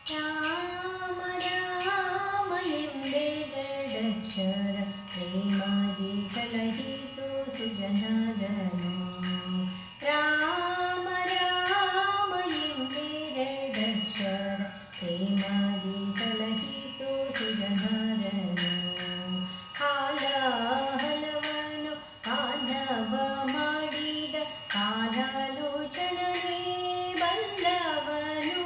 ರಾಮ ರಾಮ ಎಂಬೆರಡಕ್ಷರ ಪ್ರೇಮದಿ ಸಲಹಿತು ಸುಜನರನು. ರಾಮ ರಾಮ ಎಂಬೆರಡಕ್ಷರ ಪ್ರೇಮದಿ ಸಲಹಿತು ಸುಜನರನು. ಹಾಲಹಲವನು ಮಾನವ ಮಾಡಿದ ಕಾಲಾಲೋಚನವೇ ಬಲ್ಲವನು.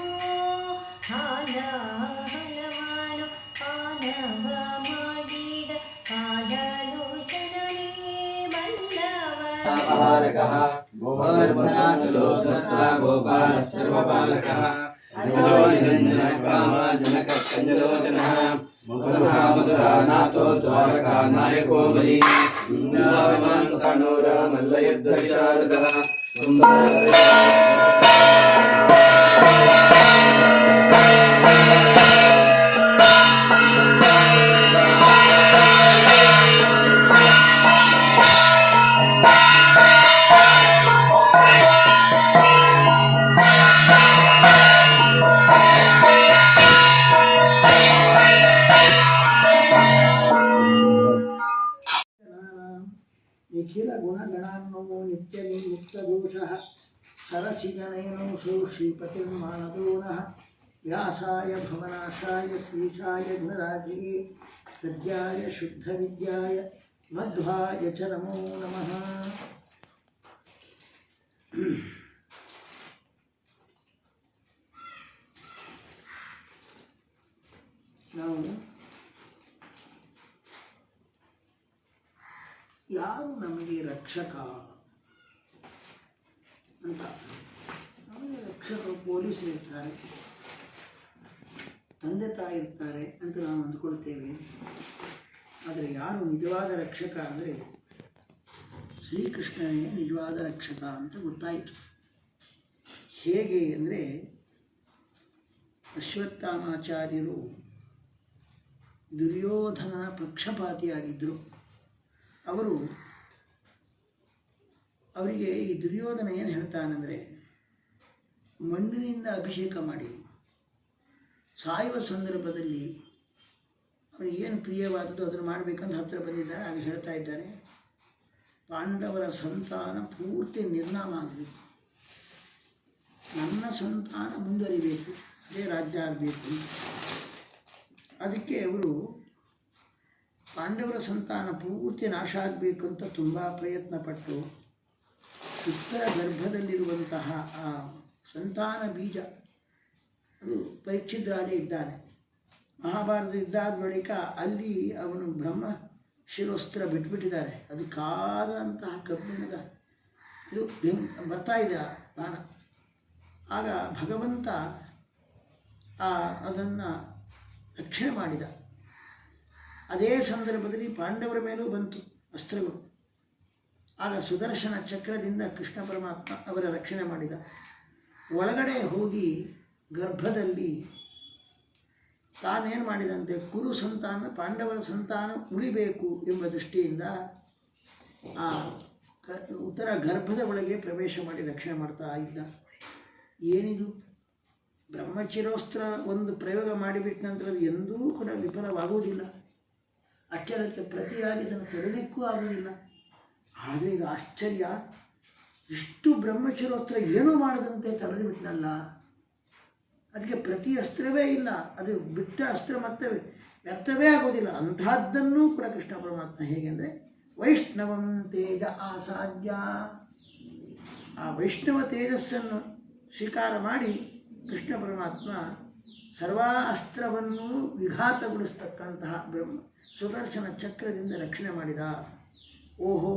ಹಾಲಹಲವನು ಮಾನವ ಮಾಡಿದ ಕಾಲಾಲೋಚನವೇ ಬಲ್ಲವನು. ಗೋಪಾಲ ಸರ್ವಪಾಲಕ ಮಧುರಾನಾಥೋ ದ್ವಾರಕಾ ನಾಯಕೋ ಬಲಿ ಸಾನೂರ ಮಲ್ಲಯುದ್ಧ ವಿಶಾರದ ನಿಖಿಲ ಗುಣಗಣಾನ್ನೋ ನಿತ್ಯ ನಿರ್ಮುಕ್ತದೋಷಃ ಸರಸಿಜನಯನೋ ಸೋ ಶ್ರೀಪತಿರ್ಮಾನದೋನಃ. ವ್ಯಾಸಾಯ ಭವನಾಶಾಯ ಶ್ರೀಶಾಯ ಗುಣರಾಜಿಗೆ ಗದ್ಯಾಯ ಶುದ್ಧವಿದ್ಯಾಯ ಮಧ್ವಾಯ ಚ ನಮೋ ನಮಃ. ನಾವು ಯಾರು ನಮಗೆ ರಕ್ಷಕ ಅಂತ, ನಮಗೆ ರಕ್ಷಕರು ಪೊಲೀಸರು ಇರ್ತಾರೆ, ತಂದೆ ತಾಯಿ ಇರ್ತಾರೆ ಅಂತ ನಾವು ಅಂದ್ಕೊಳ್ತೇವೆ. ಆದರೆ ಯಾರು ನಿಜವಾದ ರಕ್ಷಕ ಅಂದರೆ ಶ್ರೀಕೃಷ್ಣನೇ ನಿಜವಾದ ರಕ್ಷಕ ಅಂತ ಗೊತ್ತಾಯಿತು. ಹೇಗೆ ಅಂದರೆ ಅಶ್ವತ್ಥಾಮಾಚಾರ್ಯರು ದುರ್ಯೋಧನನ ಪಕ್ಷಪಾತಿಯಾಗಿದ್ದರು. ಅವರಿಗೆ ಈ ದುರ್ಯೋಧನ ಏನು ಹೇಳ್ತಾನೆಂದರೆ, ಮಣ್ಣಿನಿಂದ ಅಭಿಷೇಕ ಮಾಡಿ ಸಾಯುವ ಸಂದರ್ಭದಲ್ಲಿ ಅವರಿಗೆ ಏನು ಪ್ರಿಯವಾದದ್ದು ಅದನ್ನು ಮಾಡಬೇಕಂತ ಹತ್ತಿರ ಬಂದಿದ್ದಾರೆ. ಆಗ ಹೇಳ್ತಾ ಇದ್ದಾರೆ, ಪಾಂಡವರ ಸಂತಾನ ಪೂರ್ತಿ ನಿರ್ನಾಮ ಆಗಬೇಕು, ನನ್ನ ಸಂತಾನ ಮುಂದುವರಿಬೇಕು, ಅದೇ ರಾಜ್ಯ ಆಗಬೇಕು. ಅದಕ್ಕೆ ಅವರು ಪಾಂಡವರ ಸಂತಾನ ಪೂರ್ತಿ ನಾಶ ಆಗಬೇಕು ಅಂತ ತುಂಬ ಪ್ರಯತ್ನಪಟ್ಟು ಉತ್ತರ ಗರ್ಭದಲ್ಲಿರುವಂತಹ ಆ ಸಂತಾನ ಬೀಜ ಅದು ಪರೀಕ್ಷಿತ್ ರಾಜ ಇದ್ದಾನೆ. ಮಹಾಭಾರತ ಯುದ್ಧಾದ ಬಳಿಕ ಅಲ್ಲಿ ಅವನು ಬ್ರಹ್ಮ ಶಿರೋಸ್ತ್ರ ಬಿಟ್ಬಿಟ್ಟಿದ್ದಾರೆ. ಅದು ಕಾದಂತಹ ಕಬ್ಬಿಣದ ಇದು ಬರ್ತಾ ಇದೆ ಬಾಣ. ಆಗ ಭಗವಂತ ಅದನ್ನು ರಕ್ಷಣೆ ಮಾಡಿದ. ಅದೇ ಸಂದರ್ಭದಲ್ಲಿ ಪಾಂಡವರ ಮೇಲೂ ಬಂತು ಅಸ್ತ್ರಗಳು. ಆಗ ಸುದರ್ಶನ ಚಕ್ರದಿಂದ ಕೃಷ್ಣ ಪರಮಾತ್ಮ ಅವರ ರಕ್ಷಣೆ ಮಾಡಿದ. ಒಳಗಡೆ ಹೋಗಿ ಗರ್ಭದಲ್ಲಿ ತಾನೇನು ಮಾಡಿದಂತೆ ಕುರು ಸಂತಾನ ಪಾಂಡವರ ಸಂತಾನ ಉಳಿಬೇಕು ಎಂಬ ದೃಷ್ಟಿಯಿಂದ ಆ ಉತ್ತರ ಗರ್ಭದ ಒಳಗೆ ಪ್ರವೇಶ ಮಾಡಿ ರಕ್ಷಣೆ ಮಾಡ್ತಾ ಇದ್ದ. ಏನಿದು ಬ್ರಹ್ಮಚಿರೋಸ್ತ್ರ ಒಂದು ಪ್ರಯೋಗ ಮಾಡಿಬಿಟ್ಟ ನಂತರ ಅದು ಎಂದೂ ಕೂಡ ವಿಫಲವಾಗುವುದಿಲ್ಲ. ಅಕ್ಷರಕ್ಕೆ ಪ್ರತಿಯಾಗಿ ಇದನ್ನು ತಡೆಯಲಿಕ್ಕೂ ಆಗುವುದಿಲ್ಲ. ಆದರೆ ಇದು ಆಶ್ಚರ್ಯ, ಇಷ್ಟು ಬ್ರಹ್ಮಚಿರೋಸ್ತ್ರ ಏನೂ ಮಾಡದಂತೆ ತಡೆದು ಬಿಟ್ಟನಲ್ಲ. ಅದಕ್ಕೆ ಪ್ರತಿ ಅಸ್ತ್ರವೇ ಇಲ್ಲ, ಅದು ಬಿಟ್ಟ ಅಸ್ತ್ರ ಮತ್ತೆ ವ್ಯರ್ಥವೇ ಆಗೋದಿಲ್ಲ. ಅಂಥದ್ದನ್ನೂ ಕೂಡ ಕೃಷ್ಣ ಪರಮಾತ್ಮ ಹೇಗೆ ಅಂದರೆ ವೈಷ್ಣವಂ ತೇಜ ಆಸಾಧ್ಯ, ಆ ವೈಷ್ಣವ ತೇಜಸ್ಸನ್ನು ಸ್ವೀಕಾರ ಮಾಡಿ ಕೃಷ್ಣ ಪರಮಾತ್ಮ ಸರ್ವಾ ಅಸ್ತ್ರವನ್ನು ವಿಘಾತಗೊಳಿಸ್ತಕ್ಕಂತಹ ಸುದರ್ಶನ ಚಕ್ರದಿಂದ ರಕ್ಷಣೆ ಮಾಡಿದ. ಓಹೋ,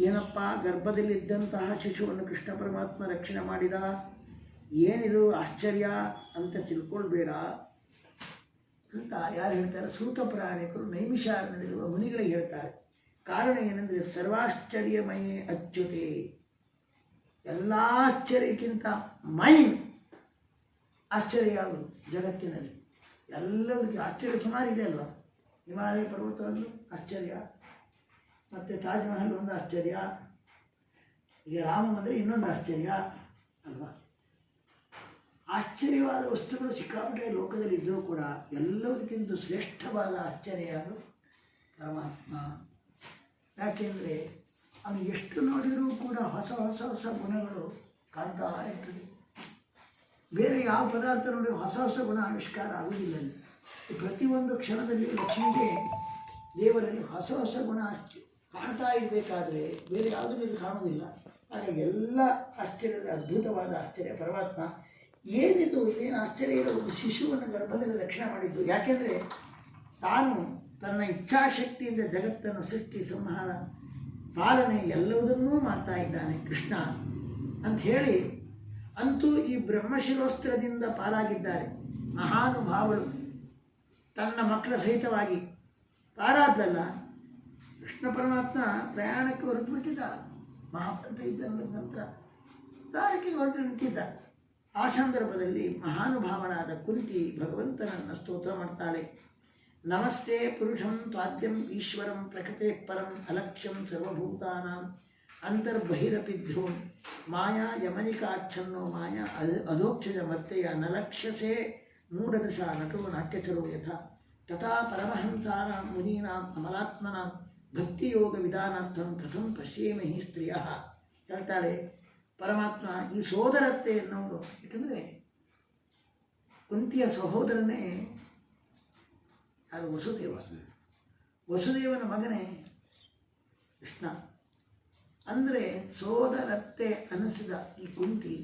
ಏನಪ್ಪ, ಗರ್ಭದಲ್ಲಿದ್ದಂತಹ ಶಿಶುವನ್ನು ಕೃಷ್ಣ ಪರಮಾತ್ಮ ರಕ್ಷಣೆ ಮಾಡಿದ, ಏನಿದು ಆಶ್ಚರ್ಯ ಅಂತ ತಿಳ್ಕೊಳ್ಬೇಡ ಅಂತ ಯಾರು ಹೇಳ್ತಾರೆ? ಸೂತ ಪುರಾಣಿಕರು ನೈಮಿಷಾರಣ್ಯದಲ್ಲಿರುವ ಮುನಿಗಳಿಗೆ ಹೇಳ್ತಾರೆ. ಕಾರಣ ಏನೆಂದರೆ ಸರ್ವಾಶ್ಚರ್ಯಮಯೇ ಅಚ್ಯುತೆ, ಎಲ್ಲ ಆಶ್ಚರ್ಯಕ್ಕಿಂತ ಮೈನ್ ಆಶ್ಚರ್ಯ ಆಗುವುದು ಜಗತ್ತಿನಲ್ಲಿ. ಎಲ್ಲದಕ್ಕೆ ಆಶ್ಚರ್ಯ ಸುಮಾರಿದೆ ಅಲ್ವಾ? ಹಿಮಾಲಯ ಪರ್ವತ ಒಂದು ಆಶ್ಚರ್ಯ, ಮತ್ತು ತಾಜ್ ಮಹಲ್ ಒಂದು ಆಶ್ಚರ್ಯ, ಈಗ ರಾಮ ಮಂದಿರ ಇನ್ನೊಂದು ಆಶ್ಚರ್ಯ ಅಲ್ವಾ? ಆಶ್ಚರ್ಯವಾದ ವಸ್ತುಗಳು ಸಿಕ್ಕಾಪಟ್ಟೆ ಲೋಕದಲ್ಲಿ ಇದ್ದರೂ ಕೂಡ ಎಲ್ಲದಕ್ಕಿಂತ ಶ್ರೇಷ್ಠವಾದ ಆಶ್ಚರ್ಯ ಯಾರು? ಪರಮಾತ್ಮ. ಯಾಕೆಂದರೆ ಅವನು ಎಷ್ಟು ನೋಡಿದರೂ ಕೂಡ ಹೊಸ ಹೊಸ ಹೊಸ ಗುಣಗಳು ಕಾಣ್ತಾ ಇರ್ತದೆ. ಬೇರೆ ಯಾವ ಪದಾರ್ಥ ನೋಡಿ ಹೊಸ ಹೊಸ ಗುಣ ಆವಿಷ್ಕಾರ ಆಗುವುದಿಲ್ಲ. ಪ್ರತಿಯೊಂದು ಕ್ಷಣದಲ್ಲಿ ಲಕ್ಷ್ಮಿಗೆ ದೇವರಲ್ಲಿ ಹೊಸ ಹೊಸ ಗುಣ ಕಾಣ್ತಾ ಇರಬೇಕಾದ್ರೆ ಬೇರೆ ಯಾವುದೂ ಇದು ಕಾಣುವುದಿಲ್ಲ. ಹಾಗಾಗಿ ಎಲ್ಲ ಆಶ್ಚರ್ಯದ ಅದ್ಭುತವಾದ ಆಶ್ಚರ್ಯ ಪರಮಾತ್ಮ. ಏನಿದು ಇದೇನು ಆಶ್ಚರ್ಯ ಇಲ್ಲ, ಒಂದು ಶಿಶುವನ್ನು ಗರ್ಭದಲ್ಲಿ ರಕ್ಷಣೆ ಮಾಡಿದ್ದು. ಯಾಕೆಂದರೆ ತಾನು ತನ್ನ ಇಚ್ಛಾಶಕ್ತಿಯಿಂದ ಜಗತ್ತನ್ನು ಸೃಷ್ಟಿ ಸಂಹಾರ ಪಾಲನೆ ಎಲ್ಲವುದನ್ನೂ ಮಾಡ್ತಾ ಇದ್ದಾನೆ ಕೃಷ್ಣ ಅಂಥೇಳಿ. ಅಂತೂ ಈ ಬ್ರಹ್ಮಶಿರೋಸ್ತ್ರದಿಂದ ಪಾರಾಗಿದ್ದಾರೆ ಮಹಾನುಭಾವಳು. ತನ್ನ ಮಕ್ಕಳ ಸಹಿತವಾಗಿ ಪಾರಾದಲ್ಲ ಕೃಷ್ಣ ಪರಮಾತ್ಮ ಪ್ರಯಾಣಕ್ಕೆ ಹೊರಟು ಬಿಟ್ಟಿದ್ದ. ಮಹಾಭಾರತ ಯುದ್ಧ ನಡೆದ ನಂತರ ದಾರಕ್ಕೆ ಹೊರಟು ನಿಂತಿದ್ದ. ಆ ಸಂದರ್ಭದಲ್ಲಿ ಮಹಾನುಭಾವನಾದ ಕುಂತಿ ಭಗವಂತನನ್ನು ಸ್ತೋತ್ರ ಮಾಡ್ತಾಳೆ. ನಮಸ್ತೆ ಪುರುಷಂ ತ್ವಾದ್ಯಂ ಈಶ್ವರಂ ಪ್ರಕೃತೆ ಪರಂ ಅಲಕ್ಷ್ಯಂ ಸರ್ವಭೂತಾನಾಂ ಅಂತರ್ಬಹಿರಪಿ ಧ್ರುವಂ ಮಾಯಾ ಯಮನಿಕಾಚ್ಛನ್ನೋ ಮಾಯಾ ಅಧೋಕ್ಷಜ ಮರ್ತೆಯ ನಲಕ್ಷ್ಯಸೆ ಮೂಢದೃಶ ನಟೋ ನಾಟ್ಯಚರೋ ಯಥಾ ತಥಾ ಪರಮಹಂಸಾನಾಂ ಮುನೀನಾಂ ಅಮಲಾತ್ಮನಾಂ ಭಕ್ತಿಯೋಗ ವಿಧಾನಾರ್ಥಂ ಕಥಂ ಪಶ್ಯೇಮಹಿ ಸ್ತ್ರೀಯ ಹೇಳ್ತಾಳೆ ಪರಮಾತ್ಮ. ಈ ಸೋದರತ್ತೆ ಎನ್ನುವುದು, ಏಕೆಂದರೆ ಕುಂತಿಯ ಸಹೋದರನೇ ಯಾರು? ವಸುದೇವ. ವಸುದೇವನ ಮಗನೇ ಕೃಷ್ಣ. ಅಂದರೆ ಸೋದರತ್ತೆ ಅನಿಸಿದ ಈ ಕುಂತಿ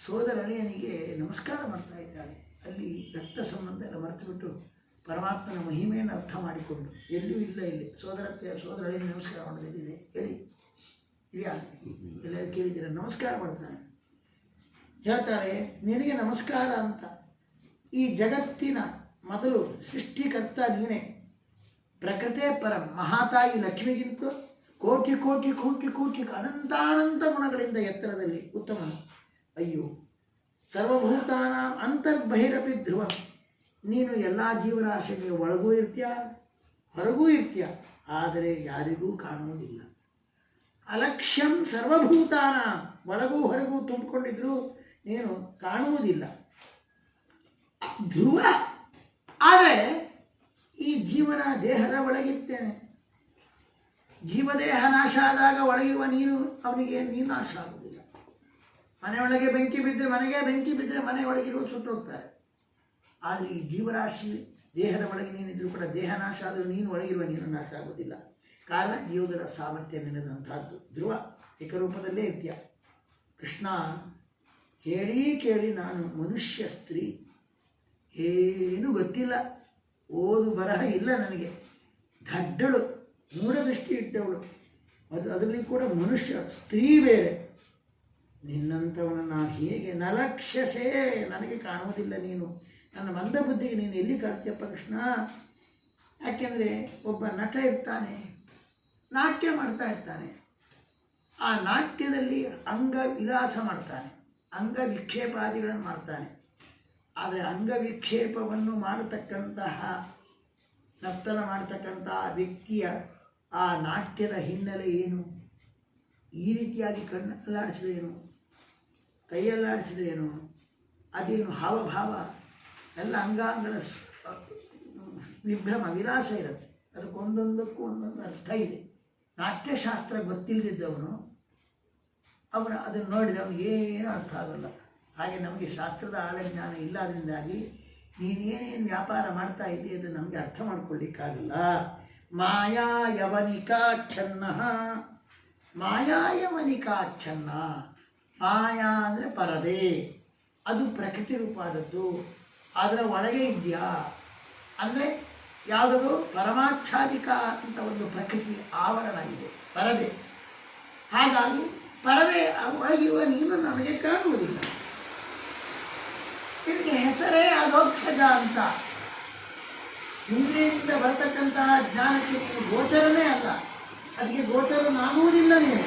ಸೋದರಳಿಯನಿಗೆ ನಮಸ್ಕಾರ ಮಾಡ್ತಾ ಇದ್ದಾಳೆ. ಅಲ್ಲಿ ರಕ್ತ ಸಂಬಂಧ ಎಲ್ಲ ಮರೆತುಬಿಟ್ಟು ಪರಮಾತ್ಮನ ಮಹಿಮೆಯನ್ನು ಅರ್ಥ ಮಾಡಿಕೊಂಡು ಎಲ್ಲೂ ಇಲ್ಲ. ಇಲ್ಲಿ ಸೋದರಳಿಯನ್ನು ನಮಸ್ಕಾರ ಮಾಡೋದಿದೆ ಹೇಳಿ, ಇದೆಯಾ? ಎಲ್ಲ ಕೇಳಿದ್ದೀರ? ನಮಸ್ಕಾರ ಮಾಡ್ತಾನೆ. ಹೇಳ್ತಾಳೆ ನಿನಗೆ ನಮಸ್ಕಾರ ಅಂತ. ಈ ಜಗತ್ತಿನ ಮೊದಲು ಸೃಷ್ಟಿಕರ್ತ ನೀನೇ, ಪ್ರಕೃತೆ ಪರಂ ಮಹಾತಾಯಿ ಲಕ್ಷ್ಮಿಗಿಂತ ಕೋಟಿ ಕೋಟಿ ಕೋಟಿ ಕೋಟಿ ಅನಂತಾನಂತ ಗುಣಗಳಿಂದ ಎತ್ತರದಲ್ಲಿ ಉತ್ತಮ. ಅಯ್ಯೋ ಸರ್ವಭೂತಾನ ಅಂತರ್ಬಹಿರಪಿ ಧ್ರುವಂ. ನೀನು ಎಲ್ಲ ಜೀವರಾಶಿಗೆ ಒಳಗೂ ಇರ್ತೀಯ ಹೊರಗೂ ಇರ್ತೀಯ, ಆದರೆ ಯಾರಿಗೂ ಕಾಣುವುದಿಲ್ಲ. ಅಲಕ್ಷ್ಯಂ ಸರ್ವಭೂತಾನ, ಒಳಗೂ ಹೊರಗೂ ತುಂಬಿಕೊಂಡಿದ್ರು ನೀನು ಕಾಣುವುದಿಲ್ಲ. ಧ್ರುವ, ಆದರೆ ಈ ಜೀವನ ದೇಹದ ಒಳಗಿರ್ತೇನೆ. ಜೀವದೇಹ ನಾಶ ಆದಾಗ ಒಳಗಿರುವ ನೀನು ಅವನಿಗೆ ನೀನು ನಾಶ ಆಗುವುದಿಲ್ಲ. ಮನೆಯೊಳಗೆ ಬೆಂಕಿ ಬಿದ್ದರೆ ಮನೆಗೆ, ಬೆಂಕಿ ಬಿದ್ದರೆ ಮನೆ ಒಳಗಿರುವ ಸುಟ್ಟೋಗ್ತಾರೆ. ಆದರೆ ಈ ಜೀವರಾಶಿ ದೇಹದ ಒಳಗೆ ನೀನಿದ್ರು ಕೂಡ ದೇಹ ನಾಶ ಆದರೂ ನೀನು ಒಳಗಿರುವ ನೀನು ನಾಶ ಆಗುವುದಿಲ್ಲ. ಕಾರಣ ಯೋಗದ ಸಾಮರ್ಥ್ಯ ನೆನೆದಂಥದ್ದು. ಧ್ರುವ ಏಕರೂಪದಲ್ಲೇ ಇರ್ತೀಯ. ಕೃಷ್ಣ ಹೇಳಿ ಕೇಳಿ ನಾನು ಮನುಷ್ಯ ಸ್ತ್ರೀ, ಏನೂ ಗೊತ್ತಿಲ್ಲ, ಓದು ಬರಹ ಇಲ್ಲ ನನಗೆ, ದಡ್ಡಳು, ಮೂಢದೃಷ್ಟಿ ಇಟ್ಟವಳು, ಅದರಲ್ಲಿ ಕೂಡ ಮನುಷ್ಯ ಸ್ತ್ರೀ ಬೇರೆ. ನಿನ್ನಂಥವನು ನಾನು ಹೇಗೆ ನಲಕ್ಷ್ಯಸೇ, ನನಗೆ ಕಾಣುವುದಿಲ್ಲ ನೀನು. ನನ್ನ ಮಂದ ಬುದ್ಧಿಗೆ ನೀನು ಎಲ್ಲಿ ಕಾಣ್ತೀಯಪ್ಪ ಕೃಷ್ಣ? ಯಾಕೆಂದರೆ ಒಬ್ಬ ನಟ ಇರ್ತಾನೆ, ನಾಟ್ಯ ಮಾಡ್ತಾ ಇರ್ತಾನೆ. ಆ ನಾಟ್ಯದಲ್ಲಿ ಅಂಗವಿಲಾಸ ಮಾಡ್ತಾನೆ, ಅಂಗವಿಕ್ಷೇಪಾದಿಗಳನ್ನು ಮಾಡ್ತಾನೆ. ಆದರೆ ಅಂಗವಿಕ್ಷೇಪವನ್ನು ಮಾಡತಕ್ಕಂತಹ ನರ್ತನ ಮಾಡತಕ್ಕಂತಹ ವ್ಯಕ್ತಿಯ ಆ ನಾಟ್ಯದ ಹಿನ್ನೆಲೆ ಏನು? ಈ ರೀತಿಯಾಗಿ ಕಣ್ಣಲ್ಲಾಡಿಸಿದ್ರೇನು, ಕೈಯಲ್ಲಾಡಿಸಿದ್ರೇನು, ಅದೇನು ಹಾವಭಾವ ಎಲ್ಲ ಅಂಗಾಂಗಗಳ ವಿಭ್ರಮ ವಿಲಾಸ ಇರುತ್ತೆ. ಅದಕ್ಕೊಂದೊಂದಕ್ಕೂ ಒಂದೊಂದು ಅರ್ಥ ಇದೆ. ನಾಟ್ಯಶಾಸ್ತ್ರ ಗೊತ್ತಿಲ್ಲದಿದ್ದವನು ಅವನು ಅದನ್ನು ನೋಡಿದ ಅವನಿಗೇನು ಅರ್ಥ ಆಗೋಲ್ಲ. ಹಾಗೆ ನಮಗೆ ಶಾಸ್ತ್ರದ ಆಳಜ್ಞಾನ ಇಲ್ಲದ್ರಿಂದಾಗಿ ನೀನೇನೇನು ವ್ಯಾಪಾರ ಮಾಡ್ತಾ ಇದ್ದಿ ಅದು ನಮಗೆ ಅರ್ಥ ಮಾಡ್ಕೊಳ್ಳಿಕ್ಕಾಗಲ್ಲ. ಮಾಯಾಯವನಿಕಾಚ್ಛನ್ನ, ಮಾಯಾಯವನಿಕಾಚ್ಛನ್ನ. ಮಾಯಾ ಅಂದರೆ ಪರದೆ, ಅದು ಪ್ರಕೃತಿ ರೂಪಾದದ್ದು. ಅದರ ಒಳಗೆ ಇದೆಯಾ ಅಂದರೆ ಯಾವುದದು? ಪರಮಾಚ್ಛಾದಿಕ ಅಂತ ಒಂದು ಪ್ರಕೃತಿ ಆವರಣ ಇದೆ, ಪರದೆ. ಹಾಗಾಗಿ ಪರದೆ ಒಳಗಿರುವ ನೀನು ನನಗೆ ಕಾಣುವುದಿಲ್ಲ. ಇದಕ್ಕೆ ಹೆಸರೇ ಅಧೋಕ್ಷಜ ಅಂತ. ಇಂದ್ರಿಯದಿಂದ ಬರ್ತಕ್ಕಂತಹ ಜ್ಞಾನಕ್ಕೆ ನೀನು ಗೋಚರನೇ ಅಲ್ಲ, ಅದಕ್ಕೆ ಗೋಚರನಾಗುವುದಿಲ್ಲ ನೀನು.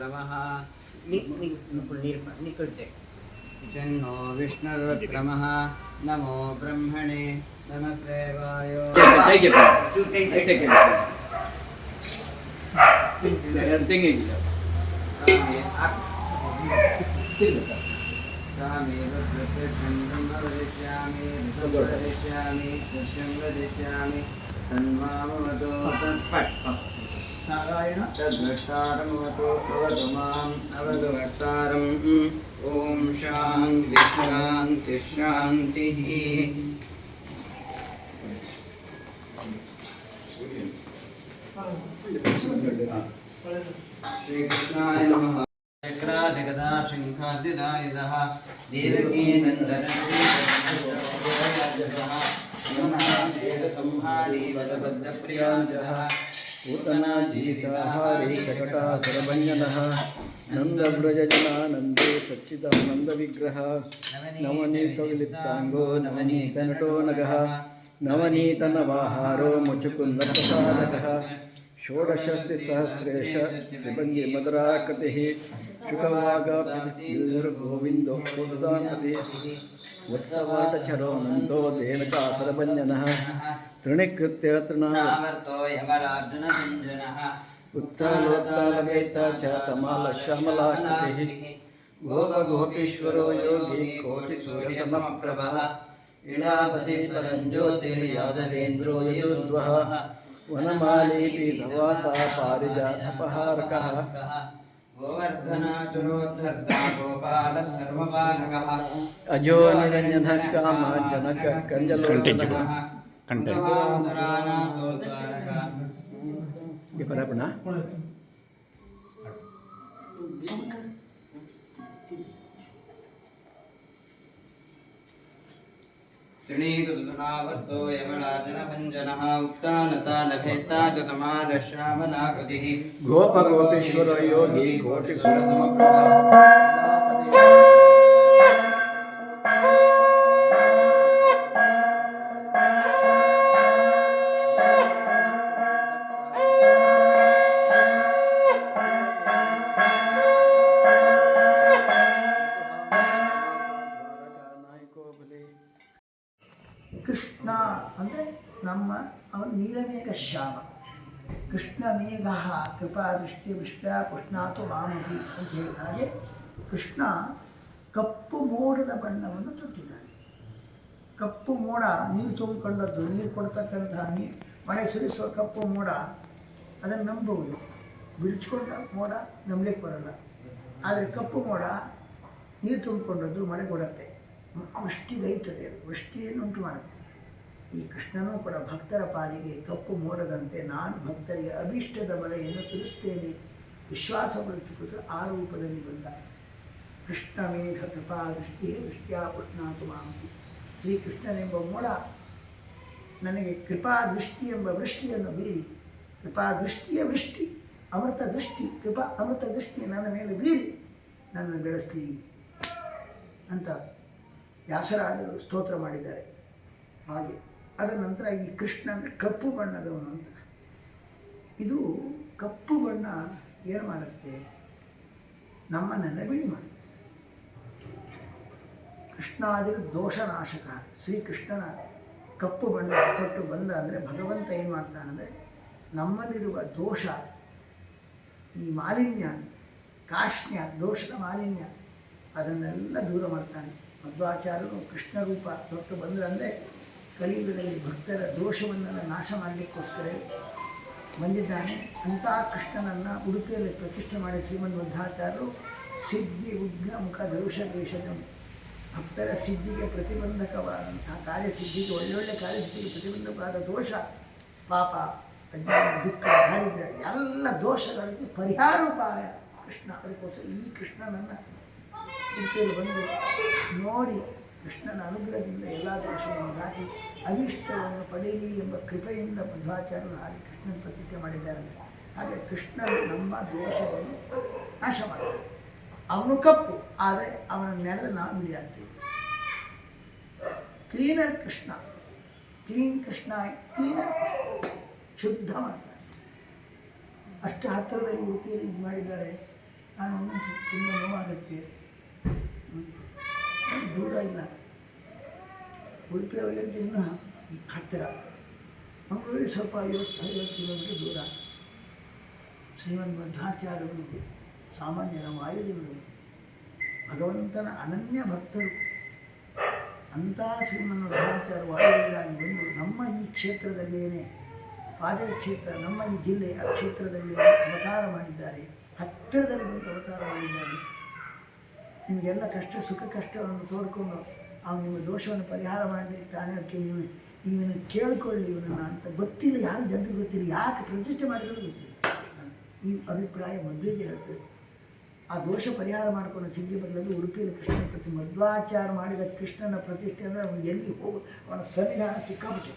ವಿಷ್ಣುರ್ವಿಕ್ರಮಃ ಚನ್ನೋ ವಿಷ್ಣುರ್ವಿಕ್ರಮಃ ನಮೋ ಬ್ರಹ್ಮಣೆ ನಮಸ್ತೆ ವಾಯೋ स्वामी वदिष्यामि वदिष्यामि दृश्यं वदिष्यामि तन्मामवतो तत्पट् नारायण तद्वक्तारमवतो भवतु माम् अवतु ॐ शान्ति शान्ति शान्तिः श्रीकृष्णाय नमः चक्राजगदा शङ्खादिदायुधः देवकी नन्दनसंहारी बलबद्धप्रियाजः पूतना जीविताहारी शकटासुरभञ्जनः नन्दव्रजजनानन्दे सच्चिदानन्दविग्रह नवनीतविलिप्ताङ्गो नवनीतनटो नगः नवनीतनवाहारो मुचुकुन्दप्रसादकः षोडशस्तिसहस्रेश श्रीभङ्गी मधुराकृतिः शुकवागोविन्दो क्षुदानपतिः उत्सवाटचरो नन्दो देवकासुरभञ्जनः तृणीकृत्य तृणावर्तो यमरार्जुनसञ्जनः उत्तालोत्तालवेत्ता च तमालश्यामलाकृतिः गोपगोपीश्वरो योगी कोटिसूर्यसमप्रभः इलापति परञ्ज्योतिर्यादवेन्द्रो यदुर्वः वनमाली पीतवासा पारिजातपहारकः गोवर्धनाचुरोद्धर्ता गोपालः सर्वपालकः अजो निरञ्जनः कामः जनकः कञ्जलोचनः कण्ठनाथो द्वारका ये परापणा तृणीकृतनावर्तो यमराजनभञ्जनः उत्तानतालभेत्ता च तमालश्यामलाकृतिः गोपगोपीश्वरो योगी कोटिसुरसमप्रभः ಕೃಷ್ಣ ಅಂದರೆ ನಮ್ಮ ಅವನು ನೀಲಮೇಘ ಶ್ಯಾಮ ಕೃಷ್ಣ ಮೇಘ ಕೃಪಾದೃಷ್ಟಿ ವಿಷ್ಣ ಪುಷ್ಣಾತು ಮಾಮಹಿ ಅಂತ ಹೇಳಿ ಹಾಗೆ ಕೃಷ್ಣ ಕಪ್ಪು ಮೋಡದ ಬಣ್ಣವನ್ನು ತೊಟ್ಟಿದ್ದಾನೆ. ಕಪ್ಪು ಮೋಡ ನೀರು ತುಂಬಿಕೊಂಡದ್ದು, ನೀರು ಕೊಡ್ತಕ್ಕಂತಹ ಮಳೆ ಸುರಿಸುವ ಕಪ್ಪು ಮೋಡ ಅದನ್ನು ನಂಬಬಹುದು. ಬಿಡಿಸ್ಕೊಂಡ ಮೋಡ ನಂಬಲಿಕ್ಕೆ ಬರೋಲ್ಲ. ಆದರೆ ಕಪ್ಪು ಮೋಡ ನೀರು ತುಂಬಿಕೊಂಡದ್ದು ಮಳೆ ಕೊಡುತ್ತೆ, ವೃಷ್ಟಿಗೈತದೆ, ಅದು ವೃಷ್ಟಿಯನ್ನು ಉಂಟು ಮಾಡುತ್ತೆ. ಈ ಕೃಷ್ಣನೂ ಕೂಡ ಭಕ್ತರ ಪಾಲಿಗೆ ಕಪ್ಪು ಮೋಡದಂತೆ ನಾನು ಭಕ್ತರಿಗೆ ಅಭೀಷ್ಟದ ಮಳೆಯನ್ನು ತಿಳಿಸ್ತೇನೆ ವಿಶ್ವಾಸಗೊಳಿಸಿಕೊಂಡು ಆ ರೂಪದಲ್ಲಿ ಬಂದ. ಕೃಷ್ಣ ಮೇಘ ಕೃಪಾ ದೃಷ್ಟಿ ವೃಷ್ಟ್ಯಾ ಪುಷ್ಣಾತು ಮಾಮಿ. ಶ್ರೀಕೃಷ್ಣನೆಂಬ ಮೋಡ ನನಗೆ ಕೃಪಾ ದೃಷ್ಟಿ ಎಂಬ ವೃಷ್ಟಿಯನ್ನು ಬೀರಿ, ಕೃಪಾ ದೃಷ್ಟಿಯ ವೃಷ್ಟಿ ಅಮೃತ ದೃಷ್ಟಿ, ಕೃಪಾ ಅಮೃತ ದೃಷ್ಟಿ ನನ್ನ ಮೇಲೆ ಬೀರಿ ನನ್ನನ್ನು ಬೆಳೆಸಲಿ ಅಂತ ವ್ಯಾಸರಾಜರು ಸ್ತೋತ್ರ ಮಾಡಿದ್ದಾರೆ. ಹಾಗೆ ಅದರ ನಂತರ ಈ ಕೃಷ್ಣ ಅಂದರೆ ಕಪ್ಪು ಬಣ್ಣದವನು ಅಂತ. ಇದು ಕಪ್ಪು ಬಣ್ಣ ಏನು ಮಾಡುತ್ತೆ? ನಮ್ಮನ್ನೆಲ್ಲ ಬಿಳಿ ಮಾಡುತ್ತೆ. ಕೃಷ್ಣಾದಿ ದೋಷನಾಶಕ ಶ್ರೀಕೃಷ್ಣನ ಕಪ್ಪು ಬಣ್ಣ ತೊಟ್ಟು ಬಂದ ಅಂದರೆ ಭಗವಂತ ಏನು ಮಾಡ್ತಾನಂದರೆ ನಮ್ಮಲ್ಲಿರುವ ದೋಷ, ಈ ಮಾಲಿನ್ಯ, ಕಾಷ್ಣ್ಯ, ದೋಷದ ಮಾಲಿನ್ಯ ಅದನ್ನೆಲ್ಲ ದೂರ ಮಾಡ್ತಾನೆ. ಮಧ್ವಾಚಾರ್ಯರು ಕೃಷ್ಣ ರೂಪ ತೊಟ್ಟು ಬಂದರಂದರೆ ಕಲಿಯುಗದಲ್ಲಿ ಭಕ್ತರ ದೋಷವನ್ನೆಲ್ಲ ನಾಶ ಮಾಡಲಿಕ್ಕೋಸ್ಕರ ಬಂದಿದ್ದಾನೆ. ಅಂಥ ಕೃಷ್ಣನನ್ನು ಉಡುಪಿಯಲ್ಲಿ ಪ್ರತಿಷ್ಠೆ ಮಾಡಿ ಶ್ರೀಮನ್ ಮಧ್ವಾಚಾರ್ಯರು ಸಿದ್ಧಿ ಉಗ್ರ ಮುಖ ದೋಷ ದೇಶದ ಭಕ್ತರ ಸಿದ್ಧಿಗೆ ಪ್ರತಿಬಂಧಕವಾದಂತಹ ಕಾರ್ಯಸಿದ್ಧಿಗೆ, ಒಳ್ಳೊಳ್ಳೆ ಕಾರ್ಯಸಿದ್ಧಿಗೆ ಪ್ರತಿಬಂಧಕವಾದ ದೋಷ, ಪಾಪ, ಅಜ್ಞಾನ, ದುಃಖ, ದಾರಿದ್ರ್ಯ ಎಲ್ಲ ದೋಷಗಳಿಗೆ ಪರಿಹಾರೋಪಾಯ ಕೃಷ್ಣ. ಅದಕ್ಕೋಸ್ಕರ ಈ ಕೃಷ್ಣನನ್ನು ಉಡುಪಿಯಲ್ಲಿ ಬಂದು ನೋಡಿ ಕೃಷ್ಣನ ಅನುಗ್ರಹದಿಂದ ಎಲ್ಲ ದೋಷವನ್ನು ದಾಟಿ ಅವಿಷ್ಟವನ್ನು ಪಡೆಯಲಿ ಎಂಬ ಕೃಪೆಯಿಂದ ಮಧ್ವಾಚಾರ್ಯರು ಹಾಗೆ ಕೃಷ್ಣನ ಪ್ರತಿಷ್ಠೆ ಮಾಡಿದ್ದಾರಂತೆ. ಹಾಗೆ ಕೃಷ್ಣನು ನಮ್ಮ ದೋಷವನ್ನು ನಾಶ ಮಾಡ್ತಾನೆ. ಅವನು ಕಪ್ಪು, ಆದರೆ ಅವನ ನೆನೆದ ನಾವು ಬಿಳಿ ಆಗ್ತೀವಿ. Cleaner Krishna, clean Krishna, cleaner Krishna, ಶುದ್ಧ ಮಾಡ್ತಾನೆ. ಅಷ್ಟು ಹತ್ತಿರದಲ್ಲಿ ಉಡುಪಿಯಲ್ಲಿ ಇದು ಮಾಡಿದ್ದಾರೆ. ನಾನು ಒಂದೊಂದು ತುಂಬ ನೋವಾಗುತ್ತೆ. ದೂರ ಇಲ್ಲ, ಉಡುಪಿಯವರಿಗಂತೂ ಇನ್ನೂ ಹತ್ತಿರ, ಮಂಗಳೂರಿಗೆ ಸ್ವಲ್ಪ 50 ಕಿಲೋಮೀಟರ್ ದೂರ. ಶ್ರೀಮನ್ ಮಧ್ವಾಚಾರ್ಯರು ಸಾಮಾನ್ಯರ ವಾಯುದೇವರು, ಭಗವಂತನ ಅನನ್ಯ ಭಕ್ತರು. ಅಂಥ ಶ್ರೀಮನ್ ಮಧ್ವಾಚಾರ್ಯ ವಾಯುದೇವರಾಗಿ ಬಂದು ನಮ್ಮ ಈ ಕ್ಷೇತ್ರದಲ್ಲೇನೆ, ಪಾದರಿ ಕ್ಷೇತ್ರ, ನಮ್ಮ ಈ ಜಿಲ್ಲೆ ಆ ಕ್ಷೇತ್ರದಲ್ಲಿ ಅವತಾರ ಮಾಡಿದ್ದಾರೆ. ಹತ್ತಿರದಲ್ಲಿ ಬಂದು ಅವತಾರ ಮಾಡಿದ್ದಾರೆ. ನಿಮಗೆಲ್ಲ ಸುಖ ಕಷ್ಟವನ್ನು ತೋಡ್ಕೊಂಡು ಅವನು ನಿಮ್ಮ ದೋಷವನ್ನು ಪರಿಹಾರ ಮಾಡಿರ್ತಾನೆ. ಅದಕ್ಕೆ ನೀವು ಇವನು ಕೇಳಿಕೊಳ್ಳಿ ಇವನನ್ನು ಅಂತ. ಗೊತ್ತಿಲ್ಲ, ಯಾರು ಜನರಿಗೆ ಗೊತ್ತಿಲ್ಲ, ಯಾಕೆ ಪ್ರತಿಷ್ಠೆ ಮಾಡಿರೋದು ಗೊತ್ತಿಲ್ಲ. ಈ ಅಭಿಪ್ರಾಯ ಮದುವೆಗೆ ಹೇಳ್ತದೆ. ಆ ದೋಷ ಪರಿಹಾರ ಮಾಡಿಕೊಂಡು ಸಿದ್ಧಿ ಬದಲಲ್ಲಿ ಉಡುಪಿಯಲ್ಲಿ ಕೃಷ್ಣನ ಪ್ರತಿ ಮಧ್ವಾಚಾರ ಮಾಡಿದ ಕೃಷ್ಣನ ಪ್ರತಿಷ್ಠೆ ಅಂದರೆ ಅವನು ಎಲ್ಲಿ ಅವನ ಸನ್ನಿಧಾನ ಸಿಕ್ಕಾಬಿಟ್ಟೆ.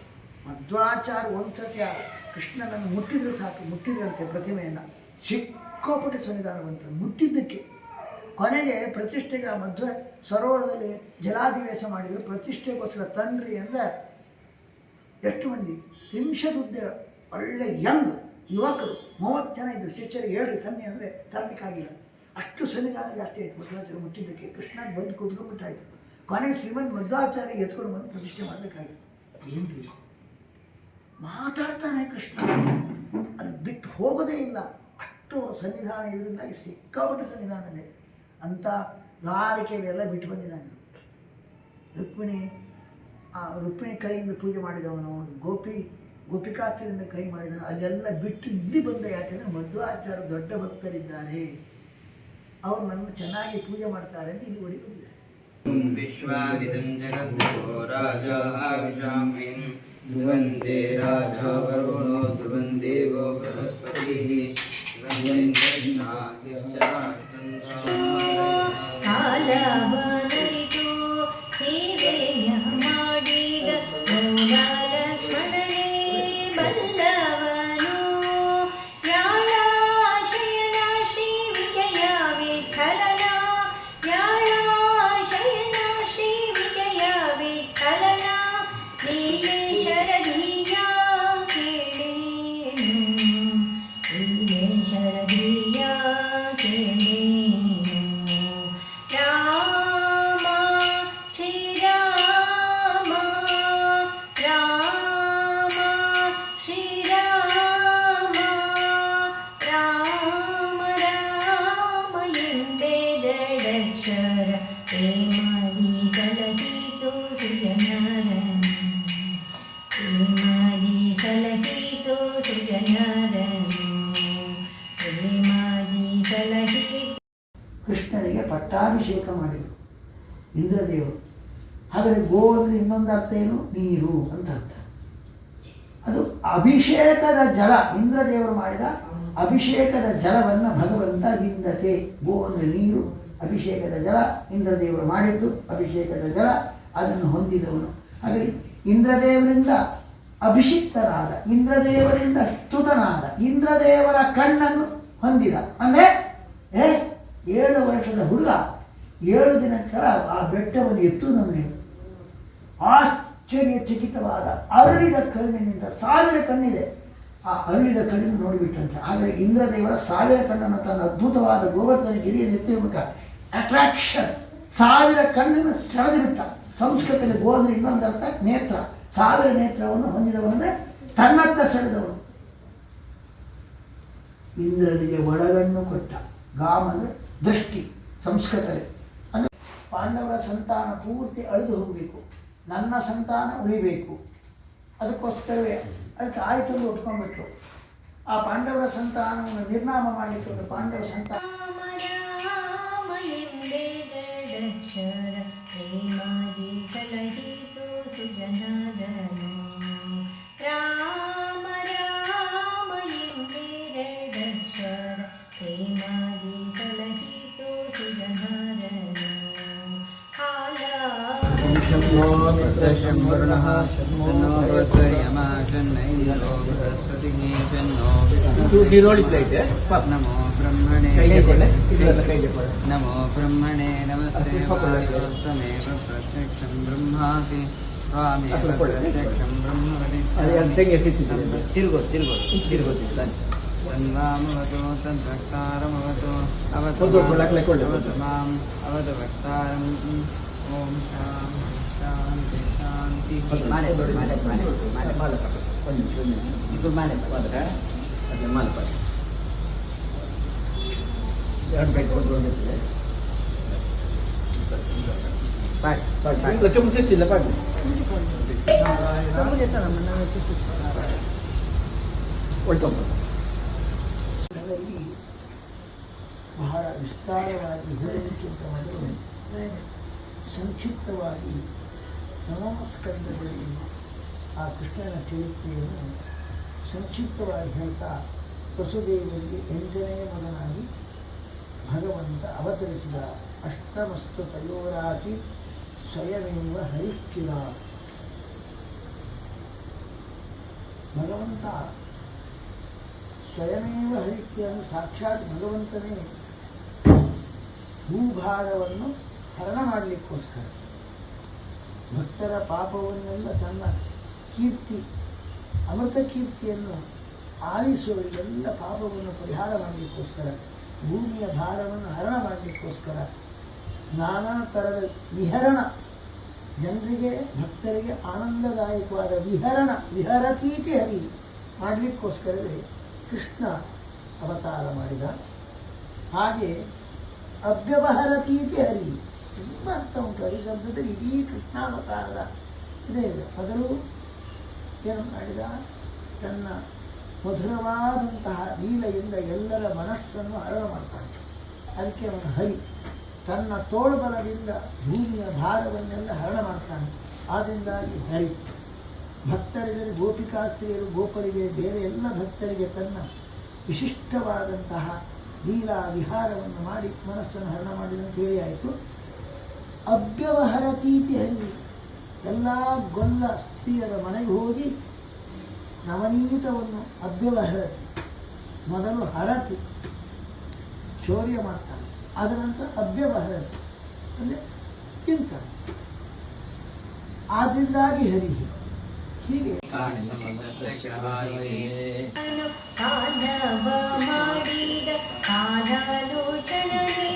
ಮಧ್ವಾಚಾರ ಒಂದು ಸತಿ ಕೃಷ್ಣನನ್ನು ಮುಟ್ಟಿದ್ರೆ ಸಾಕು, ಮುಟ್ಟಿದ್ರಂತೆ ಪ್ರತಿಮೆಯನ್ನು, ಸಿಕ್ಕಾಪಟ್ಟೆ ಸನ್ನಿಧಾನ ಬಂತ ಮುಟ್ಟಿದ್ದಕ್ಕೆ. ಕೊನೆಗೆ ಪ್ರತಿಷ್ಠೆಗೆ ಆ ಮಧ್ವ ಸರೋವರದಲ್ಲಿ ಜಲಾಧಿವೇಶ ಮಾಡಿದರು. ಪ್ರತಿಷ್ಠೆಗೋಸ್ಕರ ತನ್ರಿ ಅಂದರೆ ಎಷ್ಟು ಮಂದಿ, 30 ಹುದ್ದೆ, ಒಳ್ಳೆ ಯಂಗ್ ಯುವಕರು 30 ಜನ ಇದ್ದರು. ಶಿಷ್ಯರಿಗೆ ಹೇಳ್ರಿ ತನ್ನಿ ಅಂದರೆ ತರಲಿಕ್ಕಾಗಿಲ್ಲ. ಅಷ್ಟು ಸನ್ನಿಧಾನ ಜಾಸ್ತಿ ಆಯಿತು ಮಧ್ವಾಚಾರ್ಯ ಮುಟ್ಟಿದ್ದಕ್ಕೆ. ಕೃಷ್ಣನ ಬಂದು ಕುತ್ಕೊಂಡ್ಬಿಟ್ಟಾಯಿತು. ಕೊನೆಗೆ ಶ್ರೀಮನ್ ಮಧ್ವಾಚಾರ್ಯ ಎತ್ಕೊಂಡು ಬಂದು ಪ್ರತಿಷ್ಠೆ ಮಾಡಬೇಕಾಯಿತು. ಏನು ಬೇಕು ಮಾತಾಡ್ತಾನೆ ಕೃಷ್ಣ, ಅಲ್ಲಿ ಬಿಟ್ಟು ಹೋಗೋದೇ ಇಲ್ಲ. ಅಷ್ಟು ಸನ್ನಿಧಾನ ಇದರಿಂದಾಗಿ ಸಿಕ್ಕಾಪಟ್ಟೆ ಸನ್ನಿಧಾನನೇ. ಅಂಥ ದ್ವಾರಕೆಯಲ್ಲೆಲ್ಲ ಬಿಟ್ಟು ಬಂದಿದ್ದಾನೆ. ರುಕ್ಮಿಣಿ ಕೈಯಿಂದ ಪೂಜೆ ಮಾಡಿದವನು, ಗೋಪಿಕಾಚಾರ್ಯರಿಂದ ಕೈ ಮಾಡಿದವನು, ಅಲ್ಲೆಲ್ಲ ಬಿಟ್ಟು ಇಲ್ಲಿ ಬಂದ. ಯಾಕೆಂದರೆ ಮಧ್ವಾಚಾರ್ಯ ದೊಡ್ಡ ಭಕ್ತರಿದ್ದಾರೆ, ಅವರು ನನ್ನ ಚೆನ್ನಾಗಿ ಪೂಜೆ ಮಾಡ್ತಾರೆ ಅಂತ ಇಲ್ಲಿ ಓಡಿ ಬಂದಿದ್ದಾರೆ. ವಿಶ್ವಾಮಿದಂ ಜಗದ್ಗುರೋ ರಾಜಾ ವಿಶಾಮಿನ್ ಧ್ರುವಂದೇ ರಾಜಾ ವರುಣೋ ಧ್ರುವಂ ದೇವೋ ಬೃಹಸ್ಪತಿಃ ಕಾಲವನರಿತು ಸೇವೆಯ ಮಾಡಿದ ಮೂಲ ಲಕ್ಷ್ಮಣನೇ ಬಲ್ಲವನು. ಯಾಳಾಶಯನ ಶ್ರೀ ವಿಜಯ ವಿಠಲನ, ಯಾಳಾಶಯನ ಶ್ರೀ ವಿಜಯ ವಿಠಲನ, ಲೀಲೆ ಶರದಿಯ ಕೇಳೇನು, ಲೀಲೆ ಶರದಿಯ ಕೇಳೇನು. ರಾಮ ಶ್ರೀರಾಮ, ರಾಮ ಶ್ರೀರಾಮ, ರಾಮ ರಾಮ ಎಂಬೆರಡಕ್ಷರ ಪ್ರೇಮದಿ ಸಲಹಿತು ಸುಜನರನು, ಪ್ರೇಮದಿ ಸಲಹಿತು ಸುಜನರನು, ಪ್ರೇಮದಿ ಸಲಹಿತು. ಕೃಷ್ಣನಿಗೆ ಪಟ್ಟಾಭಿಷೇಕ ಮಾಡಿದರು ಇಂದ್ರದೇವರು. ಹಾಗಾದರೆ ಗೋ ಅಂದರೆ ಇನ್ನೊಂದು ಅರ್ಥ ಏನು, ನೀರು ಅಂತ ಅರ್ಥ. ಅದು ಅಭಿಷೇಕದ ಜಲ, ಇಂದ್ರದೇವರು ಮಾಡಿದ ಅಭಿಷೇಕದ ಜಲವನ್ನು ಭಗವಂತ ವಿಂದತೆ. ಗೋ ಅಂದರೆ ನೀರು, ಅಭಿಷೇಕದ ಜಲ, ಇಂದ್ರದೇವರು ಮಾಡಿದ್ದು ಅಭಿಷೇಕದ ಜಲ, ಅದನ್ನು ಹೊಂದಿದವನು. ಹಾಗಾಗಿ ಇಂದ್ರದೇವರಿಂದ ಅಭಿಷಿಕ್ತನಾದ, ಇಂದ್ರದೇವರಿಂದ ಸ್ತುತನಾದ, ಇಂದ್ರದೇವರ ಕಣ್ಣನ್ನು ಹೊಂದಿದ. ಅಂದರೆ 7 ವರ್ಷದ ಹುಡುಗ 7 ದಿನಗಳ ಆ ಬೆಟ್ಟವನ್ನು ಎತ್ತುವುದಂದ್ರೆ ಆಶ್ಚರ್ಯಚಕಿತವಾದ ಅರಳಿದ ಕಣ್ಣಿನಿಂದ, 1000 ಕಣ್ಣಿದೆ, ಆ ಅರಳಿದ ಕಣ್ಣನ್ನು ನೋಡಿಬಿಟ್ಟಂತೆ. ಹಾಗಾಗಿ ಇಂದ್ರದೇವರ 1000 ಕಣ್ಣನ್ನು ತನ್ನ ಅದ್ಭುತವಾದ ಗೋವರ್ಧನ ಗಿರಿಯನ್ನು ಎತ್ತಿರಬೇಕ ಅಟ್ರಾಕ್ಷನ್, 1000 ಕಣ್ಣನ್ನು ಸೆಳೆದು ಬಿಟ್ಟ. ಸಂಸ್ಕೃತದಲ್ಲಿ ಗೋ ಅಂದರೆ ಇನ್ನೊಂದು ಅರ್ಥ ನೇತ್ರ, 1000 ನೇತ್ರವನ್ನು ಹೊಂದಿದವನಂದರೆ ತನ್ನತ್ತ ಸೆಳೆದವನು. ಇಂದ್ರನಿಗೆ ಒಳಗಣ್ಣು ಕೊಟ್ಟ. ಗಾಮ ಅಂದರೆ ದೃಷ್ಟಿ ಸಂಸ್ಕೃತದಲ್ಲಿ. ಅಂದರೆ ಪಾಂಡವರ ಸಂತಾನ ಪೂರ್ತಿ ಅಳಿದು ಹೋಗಬೇಕು, ನನ್ನ ಸಂತಾನ ಉಳಿಬೇಕು, ಅದಕ್ಕೋಸ್ಕರವೇ ಅದಕ್ಕೆ ಆಯ್ತು ಎಂದು ಒಪ್ಕೊಂಡ್ಬಿಟ್ರು. ಆ ಪಾಂಡವರ ಸಂತಾನವನ್ನು ನಿರ್ನಾಮ ಮಾಡಲಿಕ್ಕೆ ಒಂದು ಪಾಂಡವ ಸಂತಾನ. ರಾಮ ರಾಮ ಎಂಬೆರಡಕ್ಷರ ಪ್ರೇಮದಿ ಸಲಹಿತು ಸುಜನರನು, ರಾಮ ರಾಮ ಎಂಬೆರಡಕ್ಷರ ಪ್ರೇಮದಿ ಸಲಹಿತು ಸುಜನರನು. ಶಂಭುರ್ಣಃ ಶನ್ನೋ ಭದ್ರಯಮಾ ಶನ್ನೈರೋ ಬೃಹಸ್ಪತಿಃ ಶನ್ನೋ ನಮೋ ಬ್ರಹ್ಮಣೇ ನಮೋ ಬ್ರಹ್ಮಣೇ ನಮಸ್ತೆ ವಾಯೋಸ್ತಮೇವ ಪ್ರತ್ಯಕ್ಷಂ ಬ್ರಹ್ಮಾಸಿ ಸ್ವಾಮೇವ ಪ್ರತ್ಯಕ್ಷಂ ಬ್ರಹ್ಮ. ತಿರುಗೋದು ತನ್ವಾಮವತು ತದ್ವಕ್ತಾರಮವತು ಅವತು ಅವತು ಮಾಂ ಅವತು ವಕ್ತಾರಂ ಓಂ ಶಾಂತಿ ಶಾಂತಿ ಅದರಲ್ಲಿ ಬಹಳ ವಿಸ್ತಾರವಾಗಿ ಹೇಳುವುದಕ್ಕಿಂತ ಮೊದಲು ಸಂಕ್ಷಿಪ್ತವಾಗಿ ನವಮಸ್ಕಂದದಲ್ಲಿ ಆ ಕೃಷ್ಣನ ಚರಿತ್ರೆಯನ್ನು ಸಂಕ್ಷಿಪ್ತವಾಗಿ ಹೇಳ್ತಾ ವಸುದೇವರಿಗೆ 8ನೇ ಮಗನಾಗಿ ಭಗವಂತ ಅವತರಿಸಿದ ಅಷ್ಟಮಸ್ತು ತಯೋರಾಸಿ ಸ್ವಯಮೇವ ಹರಿಶ್ಚಿರ. ಭಗವಂತ ಸ್ವಯಮೇವ ಹರಿಶ್ಚಿರ ಸಾಕ್ಷಾತ್ ಭಗವಂತನೇ ಭೂಭಾರವನ್ನು ಹರಣ ಮಾಡಲಿಕ್ಕೋಸ್ಕರ ಭಕ್ತರ ಪಾಪವನ್ನೆಲ್ಲ ತನ್ನ ಕೀರ್ತಿ ಅಮೃತ ಕೀರ್ತಿಯನ್ನು ಆಲಿಸುವ ಎಲ್ಲ ಪಾಪವನ್ನು ಪರಿಹಾರ ಮಾಡಲಿಕ್ಕೋಸ್ಕರ ಭೂಮಿಯ ಭಾರವನ್ನು ಹರಣ ಮಾಡಲಿಕ್ಕೋಸ್ಕರ ನಾನಾ ಥರದ ವಿಹರಣ ಜನರಿಗೆ ಭಕ್ತರಿಗೆ ಆನಂದದಾಯಕವಾದ ವಿಹರತೀತಿ ಹರಿ ಮಾಡಲಿಕ್ಕೋಸ್ಕರವೇ ಕೃಷ್ಣ ಅವತಾರ ಮಾಡಿದ. ಹಾಗೆ ಅವ್ಯವಹರತೀತಿ ಹರಿ ತುಂಬ ಅರ್ಥ ಉಂಟು. ಹರಿ ಶಬ್ದದಲ್ಲಿ ಇಡೀ ಕೃಷ್ಣಾವತಾರದ ಇದೇ ಇದೆ. ಮೊದಲು ಏನು ಮಾಡಿದ, ತನ್ನ ಮಧುರವಾದಂತಹ ಲೀಲೆಯಿಂದ ಎಲ್ಲರ ಮನಸ್ಸನ್ನು ಹರಣ ಮಾಡ್ತಾನೆ. ಅದಕ್ಕೆ ಅವನು ಹರಿ. ತನ್ನ ತೋಳ್ಬಲದಿಂದ ಭೂಮಿಯ ಭಾರವನ್ನೆಲ್ಲ ಹರಣ ಮಾಡ್ತಾನೆ. ಆದ್ದರಿಂದಾಗಿ ಹರಿ. ಭಕ್ತರಿಗೆ ಗೋಪಿಕಾಸ್ತ್ರೀಯರು ಗೋಪರಿಗೆ ಬೇರೆ ಎಲ್ಲ ಭಕ್ತರಿಗೆ ತನ್ನ ವಿಶಿಷ್ಟವಾದಂತಹ ಲೀಲಾ ವಿಹಾರವನ್ನು ಮಾಡಿ ಮನಸ್ಸನ್ನು ಹರಣ ಮಾಡಿದಂತ ಹೇಳಿ ಆಯಿತು. ಅವ್ಯವಹರತೀತಿ ಹರಿ. ಎಲ್ಲ ಗೊಲ್ಲ ಸ್ತ್ರೀಯರ ಮನೆಗೆ ಹೋಗಿ ನವನೀತವನ್ನು ಅವ್ಯವಹರತಿ, ಮೊದಲು ಹರತಿ ಶೌರ್ಯ ಮಾಡ್ತಾನೆ, ಆದ ನಂತರ ಅವ್ಯವಹರತಿ ಅಂದರೆ ತಿಂತಾನೆ. ಆದ್ದರಿಂದಾಗಿ ಹರಿ. ಹೀಗೆ ತಾಂಡವ ಮಾಡಿದ ಕಾಲಾಲೋಚನವೇ